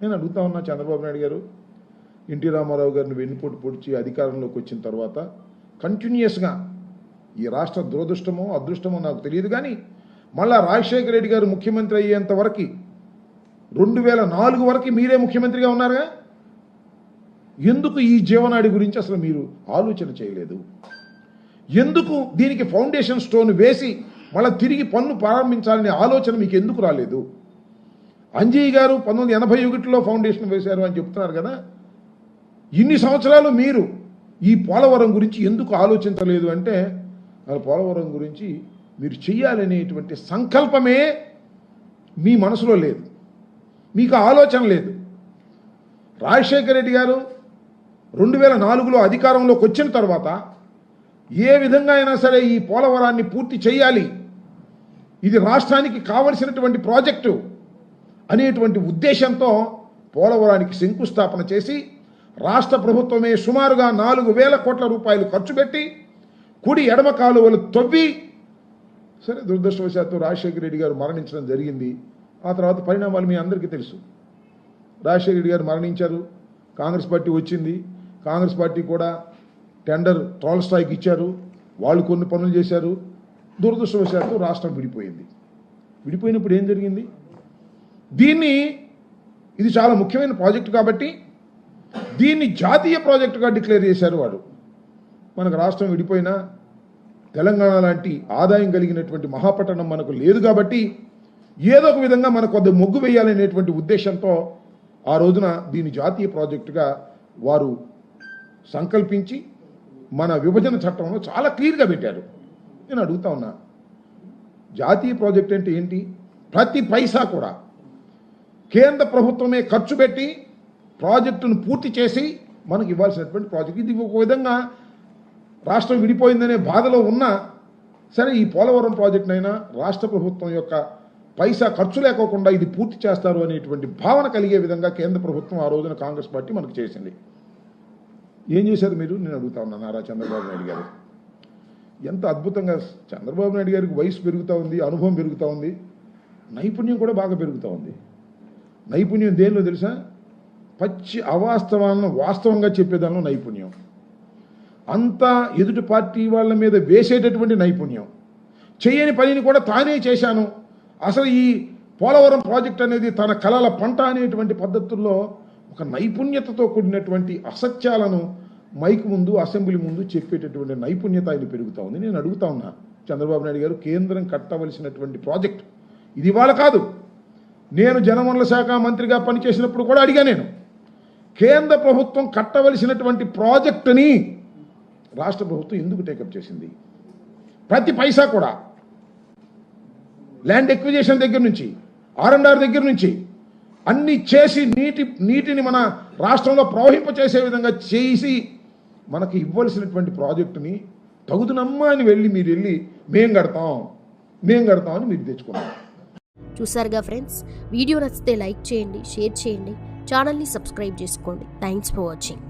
నేను అడుగుతా ఉన్నా చంద్రబాబు నాయుడు గారు, ఎన్టీ రామారావు గారిని వెన్నుపోటు పొడిచి అధికారంలోకి వచ్చిన తర్వాత కంటిన్యూస్గా ఈ రాష్ట్ర దురదృష్టమో అదృష్టమో నాకు తెలియదు కానీ మళ్ళా రాజశేఖర రెడ్డి గారు ముఖ్యమంత్రి అయ్యేంత వరకు 2004 వరకు మీరే ముఖ్యమంత్రిగా ఉన్నారుగా, ఎందుకు ఈ జీవనాడి గురించి అసలు మీరు ఆలోచన చేయలేదు? ఎందుకు దీనికి ఫౌండేషన్ స్టోన్ వేసి మళ్ళీ తిరిగి పన్ను ప్రారంభించాలనే ఆలోచన మీకు ఎందుకు రాలేదు? అంజయ్య గారు 1981లో ఫౌండేషన్ వేశారు అని చెప్తున్నారు కదా, ఇన్ని సంవత్సరాలు మీరు ఈ పోలవరం గురించి ఎందుకు ఆలోచించలేదు అంటే పోలవరం గురించి మీరు చెయ్యాలనేటువంటి సంకల్పమే మీ మనసులో లేదు, మీకు ఆలోచన లేదు. రాజశేఖర రెడ్డి గారు 2004లో అధికారంలోకి వచ్చిన తర్వాత ఏ విధంగా అయినా సరే ఈ పోలవరాన్ని పూర్తి చేయాలి, ఇది రాష్ట్రానికి కావలసినటువంటి ప్రాజెక్టు అనేటువంటి ఉద్దేశంతో పోలవరానికి శంకుస్థాపన చేసి రాష్ట్ర ప్రభుత్వమే సుమారుగా 4,000 కోట్ల రూపాయలు ఖర్చు పెట్టి కుడి ఎడమ కాలువలు తవ్వి, సరే దురదృష్టవశాత్తు రాజశేఖర రెడ్డి గారు మరణించడం జరిగింది. ఆ తర్వాత పరిణామాలు మీ అందరికీ తెలుసు. రాజశేఖర రెడ్డి గారు మరణించారు, కాంగ్రెస్ పార్టీ వచ్చింది, కాంగ్రెస్ పార్టీ కూడా టెండర్ ట్రాల్ స్థాయికి ఇచ్చారు, వాళ్ళు కొన్ని పనులు చేశారు. దురదృష్టవశాత్తు రాష్ట్రం విడిపోయింది. విడిపోయినప్పుడు ఏం జరిగింది? ఇది చాలా ముఖ్యమైన ప్రాజెక్టు కాబట్టి దీన్ని జాతీయ ప్రాజెక్టుగా డిక్లేర్ చేశారు వాడు. మనకు రాష్ట్రం విడిపోయినా తెలంగాణ లాంటి ఆదాయం కలిగినటువంటి మహాపట్టణం మనకు లేదు కాబట్టి ఏదో ఒక విధంగా మనకు కొద్ది మొగ్గు వేయాలనేటువంటి ఉద్దేశంతో ఆ రోజున దీన్ని జాతీయ ప్రాజెక్టుగా వారు సంకల్పించి మన విభజన చట్టంలో చాలా క్లియర్గా పెట్టారు. నేను అడుగుతా ఉన్నా, జాతీయ ప్రాజెక్ట్ అంటే ఏంటి? ప్రతి పైసా కూడా కేంద్ర ప్రభుత్వమే ఖర్చు పెట్టి ప్రాజెక్టును పూర్తి చేసి మనకు ఇవ్వాల్సినటువంటి ప్రాజెక్ట్. ఇది ఒక విధంగా రాష్ట్రం విడిపోయిందనే బాధలో ఉన్నా సరే ఈ పోలవరం ప్రాజెక్టునైనా రాష్ట్ర ప్రభుత్వం యొక్క పైసా ఖర్చు లేకోకుండా ఇది పూర్తి చేస్తారు అనేటువంటి భావన కలిగే విధంగా కేంద్ర ప్రభుత్వం ఆ రోజున కాంగ్రెస్ పార్టీ మనకు చేసింది. ఏం చేశారు మీరు? నేను అడుగుతా ఉన్నా. నారా చంద్రబాబు నాయుడు గారు ఎంత అద్భుతంగా, చంద్రబాబు నాయుడు గారికి వయసు పెరుగుతూ ఉంది, అనుభవం పెరుగుతూ ఉంది, నైపుణ్యం కూడా బాగా పెరుగుతూ ఉంది. నైపుణ్యం దేనిలో తెలుసా? పచ్చి అవాస్తవాలను వాస్తవంగా చెప్పేదానిలో నైపుణ్యం. అంతా ఎదుటి పార్టీ వాళ్ళ మీద వేసేటటువంటి నైపుణ్యం. చేయని పనిని కూడా తానే చేశాను, అసలు ఈ పోలవరం ప్రాజెక్ట్ అనేది తన కలల పంట అనేటువంటి పద్ధతుల్లో ఒక నైపుణ్యతతో కూడినటువంటి అసత్యాలను మైక్ ముందు, అసెంబ్లీ ముందు చెప్పేటటువంటి నైపుణ్యత ఆయన పెరుగుతూ ఉంది. నేను అడుగుతా ఉన్నా, చంద్రబాబు నాయుడు గారు, కేంద్రం కట్టవలసినటువంటి ప్రాజెక్ట్ ఇది ఇవాళ కాదు. నేను జలవనరుల శాఖ మంత్రిగా పనిచేసినప్పుడు కూడా అడిగా, నేను కేంద్ర ప్రభుత్వం కట్టవలసినటువంటి ప్రాజెక్టుని రాష్ట్ర ప్రభుత్వం ఎందుకు టేకప్ చేసింది? ప్రతి పైసా కూడా ల్యాండ్ ఎక్విజిషన్ దగ్గర నుంచి R&R దగ్గర నుంచి అన్ని చేసి నీటిని మన రాష్ట్రంలో ప్రవహింపచేసే విధంగా చేసి మనకి ఇవ్వాల్సినటువంటి ప్రాజెక్టుని తగుదునమ్మా అని మీరు వెళ్ళి మేం కడతాం అని మీరు తెచ్చుకున్నారు. చూసారుగా ఫ్రెండ్స్, వీడియో నచ్చితే లైక్ చేయండి, షేర్ చేయండి, ఛానల్ని సబ్స్క్రైబ్ చేసుకోండి. Thanks for watching.